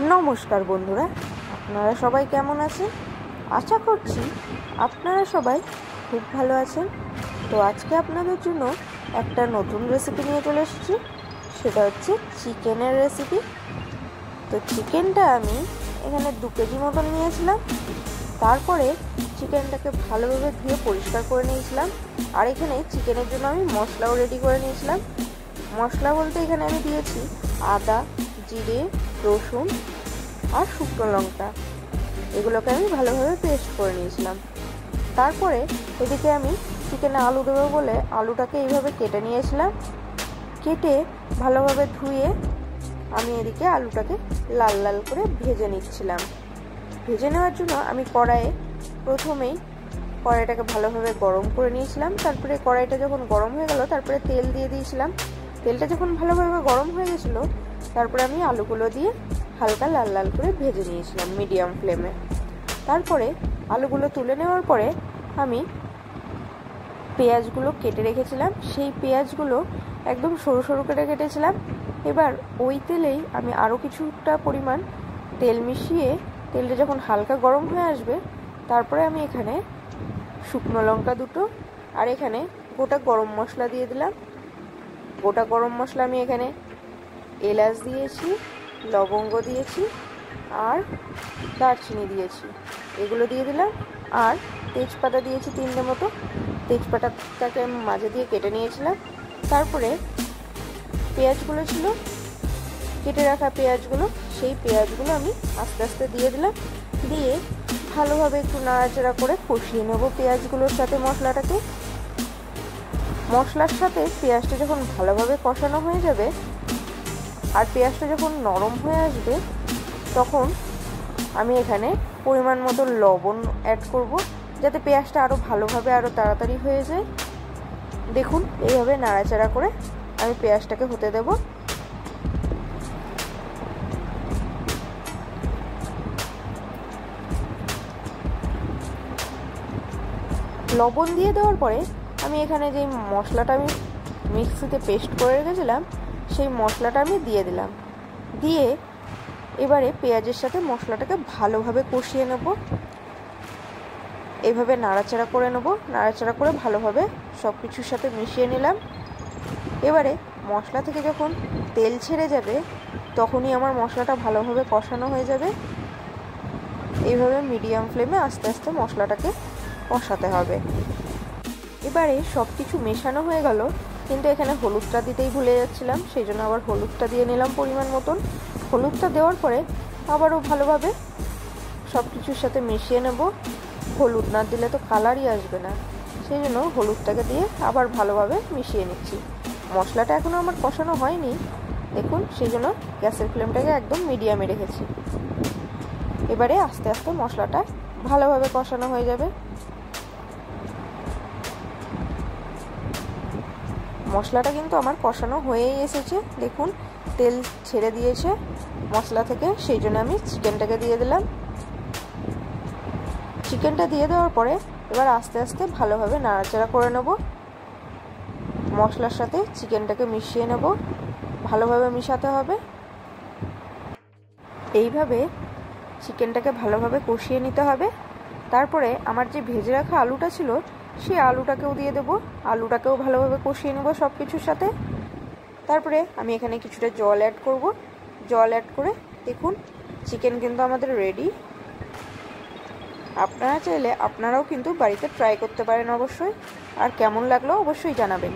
নমস্কার বন্ধুরা, আপনারা সবাই কেমন আছেন? আশা করছি আপনারা সবাই খুব ভালো আছেন। তো আজকে আপনাদের জন্য একটা নতুন রেসিপি নিয়ে চলে এসেছি, সেটা হচ্ছে চিকেনের রেসিপি। তো চিকেনটা আমি এখানে 2 কেজি মতন নিয়েছিলাম। তারপরে চিকেনটাকে ভালোভাবে ধুয়ে পরিষ্কার করে নিয়েছিলাম। আর এখানে চিকেনের জন্য আমি মশলাও রেডি করে নিয়েছিলাম। মশলা বলতে এখানে আমি দিয়েছি আদা, জিরে, রসুন আর শুকনো লঙ্কা। এগুলোকে আমি ভালোভাবে পেস্ট করে নিয়েছিলাম। তারপরে এদিকে আমি চিকেনে আলু দেবো বলে আলুটাকে এইভাবে কেটে নিয়েছিলাম। কেটে ভালোভাবে ধুয়ে আমি এদিকে আলুটাকে লাল লাল করে ভেজে নিচ্ছিলাম। ভেজে নেওয়ার জন্য আমি প্রথমেই কড়াইটাকে ভালোভাবে গরম করে নিয়েছিলাম। তারপরে কড়াইটা যখন গরম হয়ে গেল, তারপরে তেল দিয়ে দিয়েছিলাম। তেলটা যখন ভালোভাবে গরম হয়ে গেছিলো, তারপরে আমি আলুগুলো দিয়ে হালকা লাল লাল করে ভেজে নিয়েছিলাম মিডিয়াম ফ্লেমে। তারপরে আলুগুলো তুলে নেওয়ার পরে আমি পেঁয়াজগুলো কেটে রেখেছিলাম, সেই পেঁয়াজগুলো একদম সরু সরু করে কেটেছিলাম। এবার ওই তেলেই আমি আরও কিছুটা পরিমাণ তেল মিশিয়ে, তেলটা যখন হালকা গরম হয়ে আসবে, তারপরে আমি এখানে শুকনো লঙ্কা 2টো আর এখানে গোটা গরম মশলা দিয়ে দিলাম। গোটা গরম মশলা আমি এখানে এলাচ দিয়েছি, লবঙ্গ দিয়েছি আর দারচিনি দিয়েছি, এগুলো দিয়ে দিলাম। আর তেজপাতা দিয়েছি 3টে মতো। তেজপাতাটাকে আমি মাঝে দিয়ে কেটে নিয়েছিলাম। তারপরে পেঁয়াজগুলো ছিল, কেটে রাখা পেঁয়াজগুলো, সেই পেঁয়াজগুলো আমি আস্তে আস্তে দিয়ে দিলাম। দিয়ে ভালোভাবে একটু নাড়াচাড়া করে কষিয়ে নেব পেঁয়াজগুলোর সাথে মশলাটাকে। মশলার সাথে পেঁয়াজটা যখন ভালোভাবে কষানো হয়ে যাবে আর পেঁয়াজটা যখন নরম হয়ে আসবে, তখন আমি এখানে পরিমাণ মতো লবণ অ্যাড করব, যাতে পেঁয়াজটা আরও ভালোভাবে আরও তাড়াতাড়ি হয়ে যায়। দেখুন, এইভাবে নাড়াচাড়া করে আমি পেঁয়াজটাকে হতে দেব। লবণ দিয়ে দেওয়ার পরে আমি এখানে যে মশলাটা আমি মিক্সিতে পেস্ট করে রেখেছিলাম, সেই মশলাটা আমি দিয়ে দিলাম। দিয়ে এবারে পেঁয়াজের সাথে মশলাটাকে ভালোভাবে কষিয়ে নেব। এইভাবে নাড়াচাড়া করে নেব। নাড়াচাড়া করে ভালোভাবে সব কিছুর সাথে মিশিয়ে নিলাম। এবারে মশলা থেকে যখন তেল ছেড়ে যাবে, তখনই আমার মশলাটা ভালোভাবে কষানো হয়ে যাবে। এইভাবে মিডিয়াম ফ্লেমে আস্তে আস্তে মশলাটাকে কষাতে হবে। এবারে সব কিছু মেশানো হয়ে গেল, কিন্তু এখানে হলুদটা দিতেই ভুলে যাচ্ছিলাম, সেই জন্য আবার হলুদটা দিয়ে নিলাম পরিমাণ মতন। হলুদটা দেওয়ার পরে আবারও ভালোভাবে সব কিছুর সাথে মিশিয়ে নেব। হলুদ না দিলে তো কালারই আসবে না, সেই জন্য হলুদটাকে দিয়ে আবার ভালোভাবে মিশিয়ে নিচ্ছি। মশলাটা এখনও আমার কষানো হয়নি, দেখুন, সেই জন্য গ্যাসের ফ্লেমটাকে একদম মিডিয়ামে রেখেছি। এবারে আস্তে আস্তে মশলাটা ভালোভাবে কষানো হয়ে যাবে। মশলাটা কিন্তু আমার কষানো হয়েই এসেছে, দেখুন তেল ছেড়ে দিয়েছে মশলা থেকে, সেই জন্য আমি চিকেনটাকে দিয়ে দিলাম। চিকেনটা দিয়ে দেওয়ার পরে এবার আস্তে আস্তে ভালোভাবে নাড়াচাড়া করে নেব। মশলার সাথে চিকেনটাকে মিশিয়ে নেব, ভালোভাবে মিশাতে হবে। এইভাবে চিকেনটাকে ভালোভাবে কষিয়ে নিতে হবে। তারপরে আমার যে ভেজে রাখা আলুটা ছিল, সেই আলুটাকেও দিয়ে দেবো। আলুটাকেও ভালোভাবে কষিয়ে নেব সব কিছুর সাথে। তারপরে আমি এখানে কিছুটা জল অ্যাড করব। জল অ্যাড করে দেখুন, চিকেন কিন্তু আমাদের রেডি। আপনারা চাইলে আপনারাও কিন্তু বাড়িতে ট্রাই করতে পারেন অবশ্যই। আর কেমন লাগলো অবশ্যই জানাবেন।